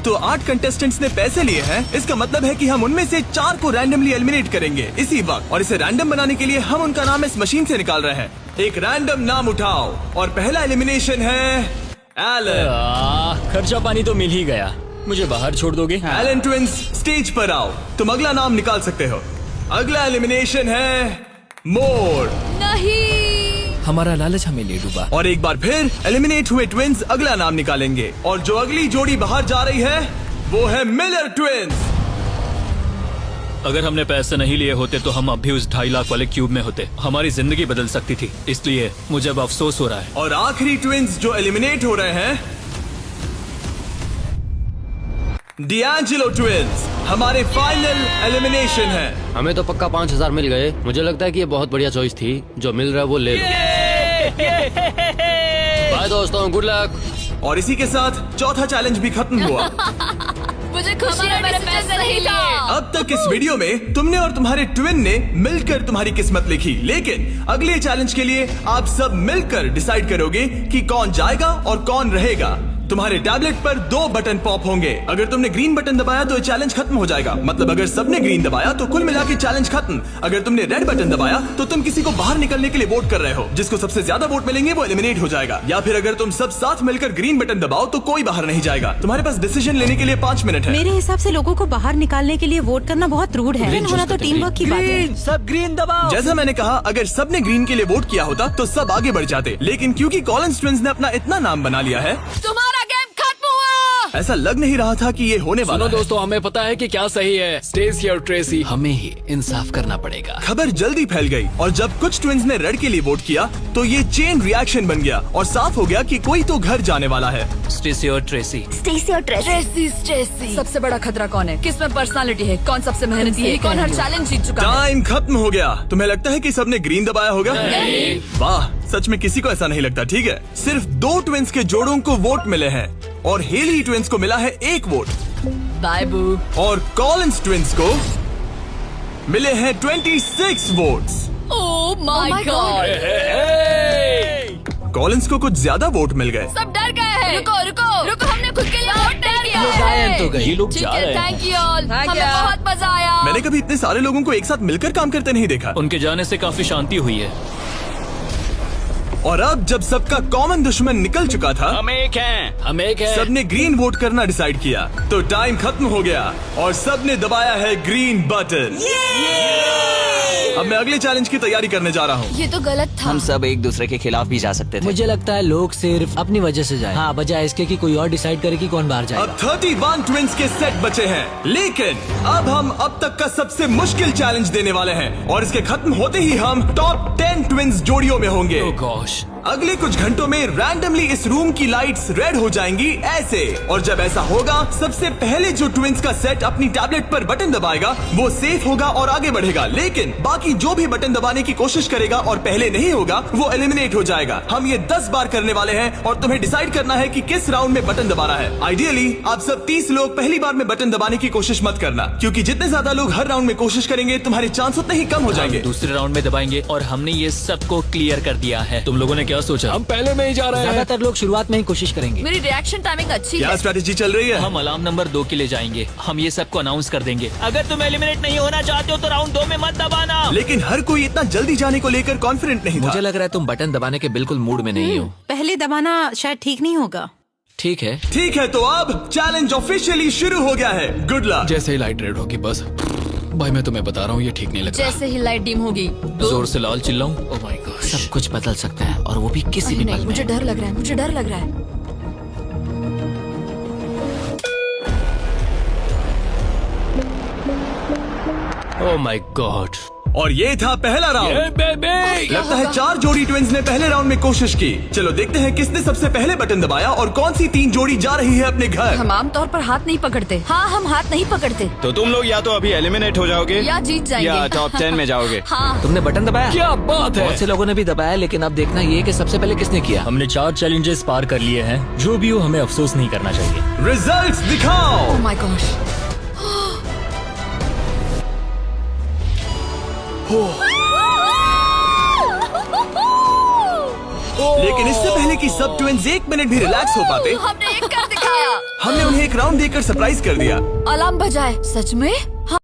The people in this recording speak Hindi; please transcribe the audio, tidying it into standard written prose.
तो 8 कंटेस्टेंट्स ने पैसे लिए हैं। इसका मतलब है कि हम उनमें से 4 को रैंडमली एलिमिनेट करेंगे इसी वक्त, और इसे रैंडम बनाने के लिए हम उनका नाम इस मशीन से निकाल रहे हैं। एक रैंडम नाम उठाओ और पहला एलिमिनेशन है एलन। खर्चा पानी तो मिल ही गया, मुझे बाहर छोड़ दोगे? एलन ट्विंस स्टेज पर आओ, तुम अगला नाम निकाल सकते हो। अगला एलिमिनेशन है मोर। नहीं, हमारा लालच हमें ले डूबा। और एक बार फिर एलिमिनेट हुए ट्विंस अगला नाम निकालेंगे, और जो अगली जोड़ी बाहर जा रही है वो है मिलर ट्विंस। अगर हमने पैसे नहीं लिए होते तो हम अब भी उस 2.5 लाख वाले क्यूब में होते। हमारी जिंदगी बदल सकती थी, इसलिए मुझे अब अफसोस हो रहा है। और आखिरी ट्विंस जो एलिमिनेट हो रहे हैं, डिएंजेलो ट्विंस, हमारे फाइनल एलिमिनेशन है। हमें तो पक्का 5,000 मिल गए। मुझे लगता है कि ये बहुत बढ़िया चॉइस थी। जो मिल रहा है वो ले लो। बाय दोस्तों, गुड लक। और इसी के साथ चौथा चैलेंज भी खत्म हुआ। मुझे खुशी है मेरे पैसे नहीं था। अब तक इस वीडियो में तुमने और तुम्हारे ट्विन ने मिलकर तुम्हारी किस्मत लिखी, लेकिन अगले चैलेंज के लिए आप सब मिलकर डिसाइड करोगे कि कौन जाएगा और कौन रहेगा। तुम्हारे टैबलेट पर 2 बटन पॉप होंगे। अगर तुमने ग्रीन बटन दबाया तो चैलेंज खत्म हो जाएगा, मतलब अगर सबने ग्रीन दबाया तो कुल मिला के चैलेंज खत्म। अगर तुमने रेड बटन दबाया तो तुम किसी को बाहर निकलने के लिए वोट कर रहे हो। जिसको सबसे ज्यादा वोट मिलेंगे वो एलिमिनेट हो जाएगा। या फिर अगर तुम सब साथ मिलकर ग्रीन बटन दबाओ तो कोई बाहर नहीं जाएगा। तुम्हारे पास डिसीजन लेने के लिए 5 मिनट है। मेरे हिसाब से लोगों को बाहर निकालने के लिए वोट करना बहुत रूड है। होना तो टीम वर्क की बात है। सब ग्रीन दबाओ। जैसा मैंने कहा, अगर सबने ग्रीन के लिए वोट किया होता तो सब आगे बढ़ जाते, लेकिन क्योंकि कॉलिंस ट्विंस ने अपना इतना नाम बना लिया है, तुम्हारा गेम खत्म हुआ। ऐसा लग नहीं रहा था कि ये होने वाला है। दोस्तों, हमें पता है कि क्या सही है। स्टेसी और ट्रेसी, हमें ही इंसाफ करना पड़ेगा। खबर जल्दी फैल गई और जब कुछ ट्विंस ने रेड के लिए वोट किया तो ये चेन रिएक्शन बन गया और साफ हो गया कि कोई तो घर जाने वाला है। स्टेसी और ट्रेसी। स्ट्रेसी। सबसे बड़ा खतरा कौन है? किसमें पर्सनालिटी है? कौन सबसे मेहनती है? कौन हर चैलेंज जीत चुका है? टाइम खत्म हो गया। तुम्हें लगता है कि सबने ग्रीन दबाया होगा? वाह, सच में किसी को ऐसा नहीं लगता। ठीक है, सिर्फ 2 ट्विंस के जोड़ों को वोट मिले हैं और हेली ट्विंस को मिला है 1 वोट, बाय बू। और कॉलिंस ट्विंस को मिले हैं 26 votes. Oh my God. Collins को कुछ ज्यादा वोट मिल गए। सब डर गए हैं। रुको रुको रुको, हमने खुद के लिए वोट नहीं किया है। ये लोग ठीक जा है, रहे हैं। Thank you all. हमें बहुत मजा आया। मैंने कभी इतने सारे लोगों को एक साथ मिलकर काम करते नहीं देखा। उनके जाने से काफी शांति हुई है। और अब जब सबका कॉमन दुश्मन निकल चुका था, हम एक हैं। सबने ग्रीन वोट करना डिसाइड किया, तो टाइम खत्म हो गया और सबने दबाया है ग्रीन बटन। अब मैं अगले चैलेंज की तैयारी करने जा रहा हूँ। ये तो गलत था। हम सब एक दूसरे के खिलाफ भी जा सकते थे। मुझे लगता है लोग सिर्फ अपनी वजह से जाए। हाँ, बजाय इसके कि कोई और डिसाइड करे कि कौन बाहर जाएगा। अब 31 ट्विंस के सेट बचे हैं, लेकिन अब हम अब तक का सबसे मुश्किल चैलेंज देने वाले हैं और इसके खत्म होते ही हम टॉप 10 ट्विंस जोड़ियों में होंगे। Oh gosh। अगले कुछ घंटों में रैंडमली इस रूम की लाइट्स रेड हो जाएंगी ऐसे, और जब ऐसा होगा सबसे पहले जो ट्विंस का सेट अपनी टैबलेट पर बटन दबाएगा वो सेफ होगा और आगे बढ़ेगा, लेकिन बाकी जो भी बटन दबाने की कोशिश करेगा और पहले नहीं होगा वो एलिमिनेट हो जाएगा। हम ये 10 बार करने वाले हैं और तुम्हें डिसाइड करना है कि किस राउंड में बटन दबाना है। आइडियली आप सब 30 लोग पहली बार में बटन दबाने की कोशिश मत करना, क्योंकि जितने ज्यादा लोग हर राउंड में कोशिश करेंगे तुम्हारे चांस उतने ही कम हो जाएंगे। दूसरे राउंड में दबाएंगे और हमने ये सबको क्लियर कर दिया है। तुम लोगों ने क्या सोचा? हम पहले में ही जा रहे हैं। ज्यादातर लोग शुरुआत में ही कोशिश करेंगे। मेरी रिएक्शन टाइमिंग अच्छी क्या है। स्ट्रेटेजी चल रही है? हम अलार्म नंबर 2 के लिए जाएंगे। हम ये सबको अनाउंस कर देंगे। अगर तुम एलिमिनेट नहीं होना चाहते हो तो राउंड 2 में मत दबाना। लेकिन हर कोई इतना जल्दी जाने को लेकर कॉन्फिडेंट नहीं था। मुझे लग रहा है तुम बटन दबाने के बिल्कुल मूड में नहीं हो। पहले दबाना शायद ठीक नहीं होगा। ठीक है, ठीक है, तो अब चैलेंज ऑफिशियली शुरू हो गया है। Good luck. जैसे ही लाइट रेड होगी बस। भाई मैं तुम्हें बता रहा हूँ, ये ठीक नहीं लग रहा। जैसे ही लाइट डिम होगी जोर से लाल चिल्लाऊं? Oh my God. सब कुछ बदल सकता है और वो भी किसी भी पल नहीं, में। मुझे डर लग रहा है। मुझे डर लग रहा है। Oh my God. और ये था पहला राउंड। लगता है 4 जोड़ी ट्विंस ने पहले राउंड में कोशिश की। चलो देखते हैं किसने सबसे पहले बटन दबाया और कौन सी 3 जोड़ी जा रही है अपने घर। हम आमतौर पर हाथ नहीं पकड़ते। हाँ, हम हाथ नहीं पकड़ते। तो तुम लोग या तो अभी एलिमिनेट हो जाओगे या जीत जाएंगे। या टॉप 10 में जाओगे। हाँ। तुमने बटन दबाया? क्या बात है। बहुत से लोगों ने भी दबाया, लेकिन अब देखना ये कि सबसे पहले किसने किया। हमने 4 चैलेंजेस पार कर लिए हैं। जो भी हो, हमें अफसोस नहीं करना चाहिए। रिजल्ट्स दिखाओ। Oh my gosh. लेकिन इससे पहले कि सब ट्विन्स 1 मिनट भी रिलैक्स हो पाते, हमने एक कर दिखाया। हमने उन्हें एक राउंड देकर सरप्राइज कर दिया। अलार्म बजाए। सच में? हाँ